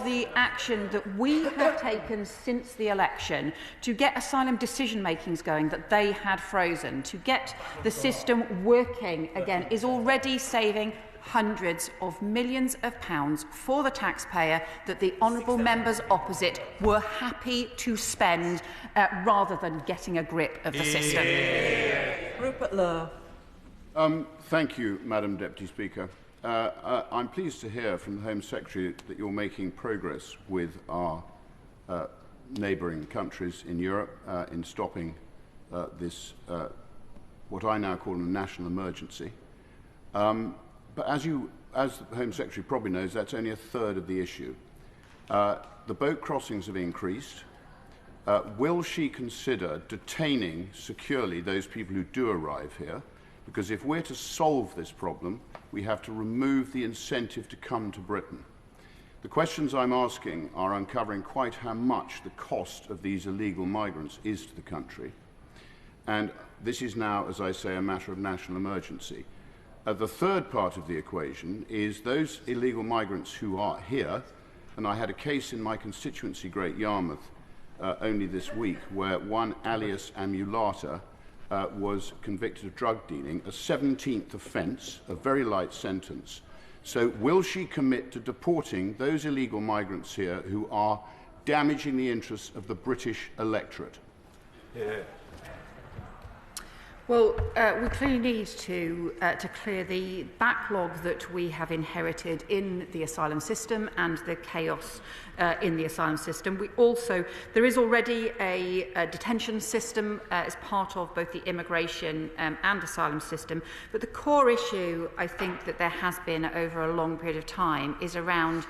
of the action that we have taken since the election to get asylum decision-makings going that they had frozen, to get the system working again, is already saving hundreds of millions of pounds for the taxpayer that the honourable members opposite were happy to spend rather than getting a grip of the system. Rupert Lowe. Thank you, Madam Deputy Speaker. I'm pleased to hear from the Home Secretary that you're making progress with our neighbouring countries in Europe in stopping this, what I now call a national emergency. But as the Home Secretary probably knows, that's only a third of the issue. The boat crossings have increased. Will she consider detaining securely those people who do arrive here? Because if we're to solve this problem, we have to remove the incentive to come to Britain. The questions I'm asking are uncovering quite how much the cost of these illegal migrants is to the country. And this is now, as I say, a matter of national emergency. The third part of the equation is those illegal migrants who are here, and I had a case in my constituency, Great Yarmouth, only this week, where one alias Amulata was convicted of drug dealing, a 17th offence, a very light sentence. So will she commit to deporting those illegal migrants here who are damaging the interests of the British electorate? Yeah. Well, we clearly need to clear the backlog that we have inherited in the asylum system and the chaos in the asylum system. There is already a detention system as part of both the immigration and asylum system, but the core issue, I think, that there has been over a long period of time is around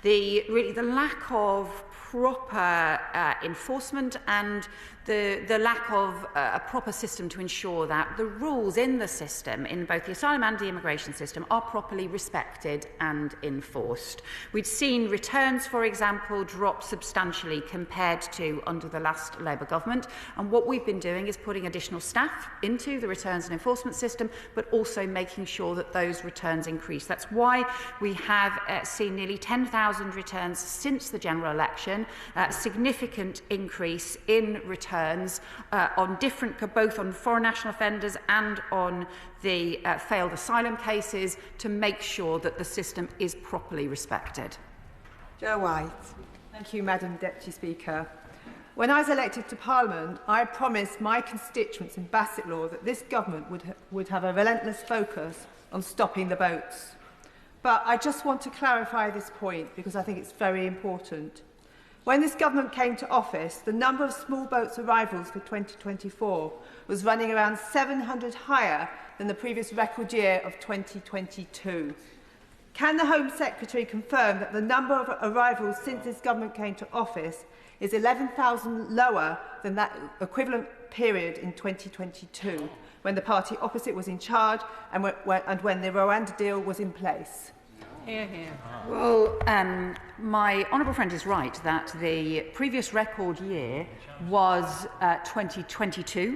the lack of proper enforcement and the lack of a proper system to ensure that the rules in the system, in both the asylum and the immigration system, are properly respected and enforced. We'd seen returns, for example, drop substantially compared to under the last Labour government, and what we've been doing is putting additional staff into the returns and enforcement system, but also making sure that those returns increase. That's why we have seen nearly 10,000 returns since the general election, a significant increase in returns on both on foreign national offenders and on the failed asylum cases, to make sure that the system is properly respected. Jo White. Thank you, Madam Deputy Speaker. When I was elected to Parliament, I promised my constituents in Bassett Law that this government would have a relentless focus on stopping the boats. But I just want to clarify this point because I think it's very important. When this government came to office, the number of small boats arrivals for 2024 was running around 700 higher than the previous record year of 2022. Can the Home Secretary confirm that the number of arrivals since this government came to office is 11,000 lower than that equivalent period in 2022, when the party opposite was in charge and when the Rwanda deal was in place? Hear, hear. Well, my honourable friend is right that the previous record year was 2022,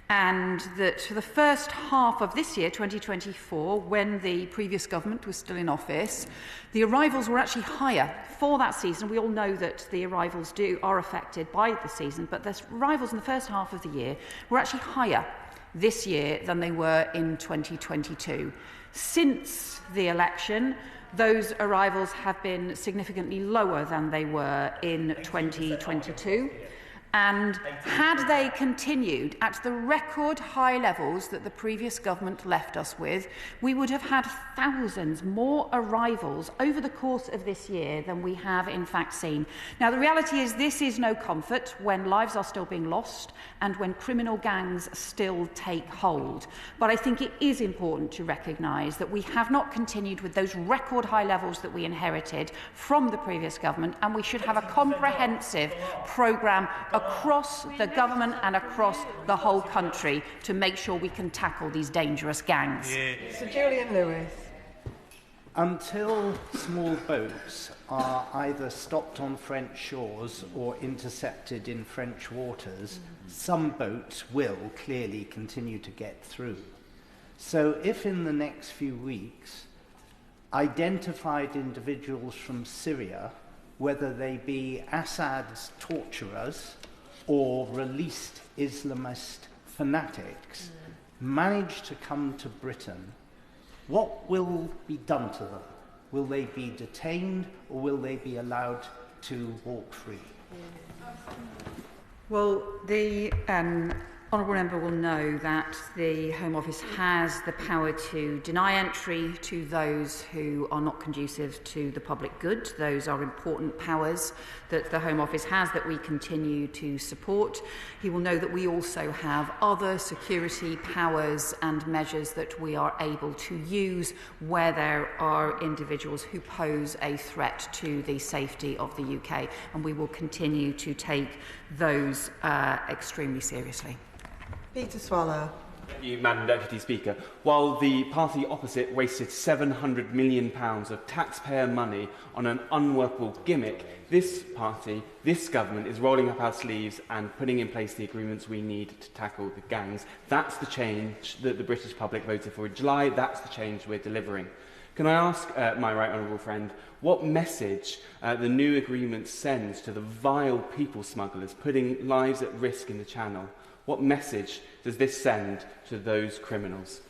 and that for the first half of this year, 2024, when the previous government was still in office, the arrivals were actually higher for that season. We all know that the arrivals are affected by the season, but the arrivals in the first half of the year were actually higher this year than they were in 2022. Since the election, those arrivals have been significantly lower than they were in 2022. And had they continued at the record high levels that the previous government left us with, we would have had thousands more arrivals over the course of this year than we have in fact seen. Now, the reality is this is no comfort when lives are still being lost and when criminal gangs still take hold. But I think it is important to recognise that we have not continued with those record high levels that we inherited from the previous government, and we should have a comprehensive programme across the government and across the whole country to make sure we can tackle these dangerous gangs. Sir Julian Lewis. Until small boats are either stopped on French shores or intercepted in French waters, some boats will clearly continue to get through. So if in the next few weeks identified individuals from Syria whether they be Assad's torturers or released Islamist fanatics, manage to come to Britain, what will be done to them? Will they be detained or will they be allowed to walk free? Well, the Honourable Member will know that the Home Office has the power to deny entry to those who are not conducive to the public good. Those are important powers that the Home Office has that we continue to support. He will know that we also have other security powers and measures that we are able to use where there are individuals who pose a threat to the safety of the UK, and we will continue to take those extremely seriously. Peter Swallow. Thank you, Madam Deputy Speaker. While the party opposite wasted £700 million of taxpayer money on an unworkable gimmick, this party, this government, is rolling up our sleeves and putting in place the agreements we need to tackle the gangs. That's the change that the British public voted for in July. That's the change we're delivering. Can I ask my right honourable friend what message the new agreement sends to the vile people smugglers putting lives at risk in the Channel? What message does this send to those criminals?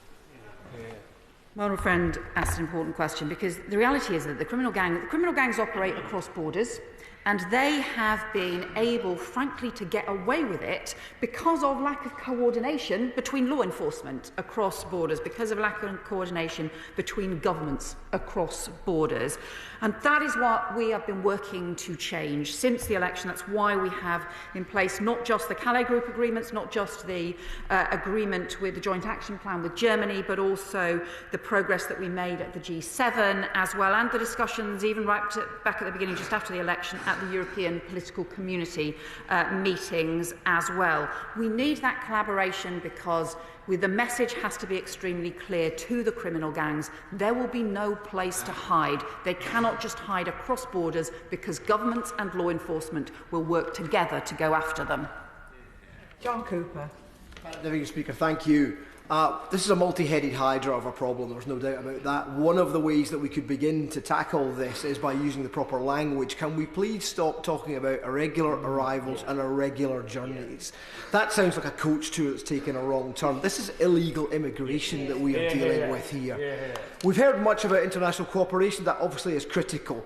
My honourable friend asked an important question, because the reality is that the criminal gangs operate across borders, and they have been able, frankly, to get away with it because of lack of coordination between law enforcement across borders, because of lack of coordination between governments across borders. And that is what we have been working to change since the election. That's why we have in place not just the Calais Group agreements, not just the agreement with the Joint Action Plan with Germany, but also the progress that we made at the G7 as well, and the discussions even back at the beginning, just after the election, at the European Political Community meetings as well. We need that collaboration because the message has to be extremely clear to the criminal gangs. There will be no place to hide. They cannot just hide across borders because governments and law enforcement will work together to go after them. John Cooper. Madam Deputy Speaker, thank you. This is a multi-headed hydra of a problem, there's no doubt about that. One of the ways that we could begin to tackle this is by using the proper language. Can we please stop talking about irregular arrivals and irregular journeys? That sounds like a coach tour that's taken a wrong turn. This is illegal immigration that we are dealing with here. We've heard much about international cooperation, that obviously is critical.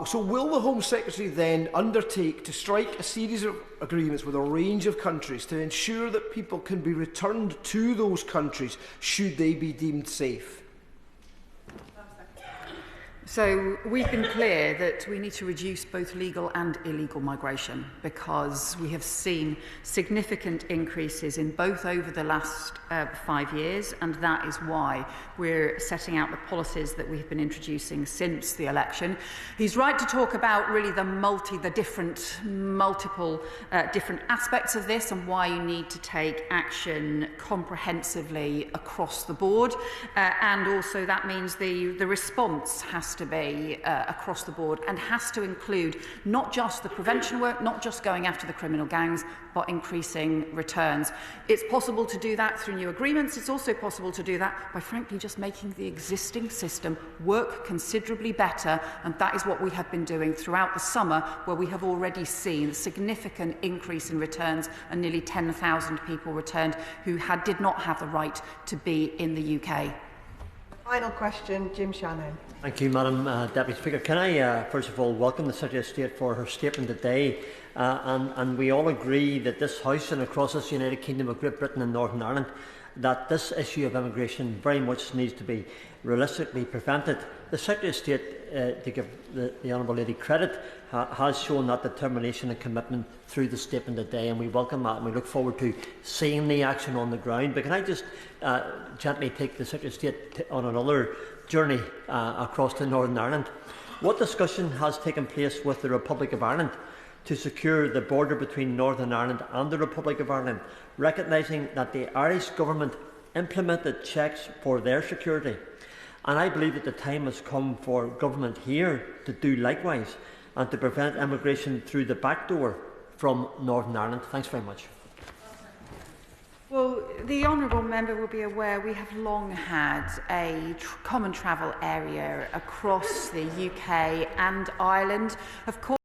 So will the Home Secretary then undertake to strike a series of agreements with a range of countries to ensure that people can be returned to those countries should they be deemed safe? So we've been clear that we need to reduce both legal and illegal migration because we have seen significant increases in both over the last 5 years, and that is why we're setting out the policies that we've been introducing since the election. He's right to talk about really the different aspects of this and why you need to take action comprehensively across the board, and also that means the response has to be across the board and has to include not just the prevention work, not just going after the criminal gangs, but increasing returns. It's possible to do that through new agreements. It's also possible to do that by, frankly, just making the existing system work considerably better, and that is what we have been doing throughout the summer, where we have already seen a significant increase in returns and nearly 10,000 people returned who did not have the right to be in the UK. Final question, Jim Shannon. Thank you, Madam Deputy Speaker. Can I first of all welcome the Secretary of State for her statement today, and we all agree that this House and across this United Kingdom of Great Britain and Northern Ireland, that this issue of immigration very much needs to be realistically prevented. The Secretary of State, to give the Honourable Lady credit, has shown that determination and commitment through the statement today, and we welcome that, and we look forward to seeing the action on the ground. But can I just gently take the Secretary of State on another journey across to Northern Ireland? What discussion has taken place with the Republic of Ireland to secure the border between Northern Ireland and the Republic of Ireland, recognising that the Irish government implemented checks for their security? And I believe that the time has come for government here to do likewise and to prevent immigration through the back door from Northern Ireland. Thanks very much. Well, the Honourable Member will be aware we have long had a common travel area across the UK and Ireland. Of course,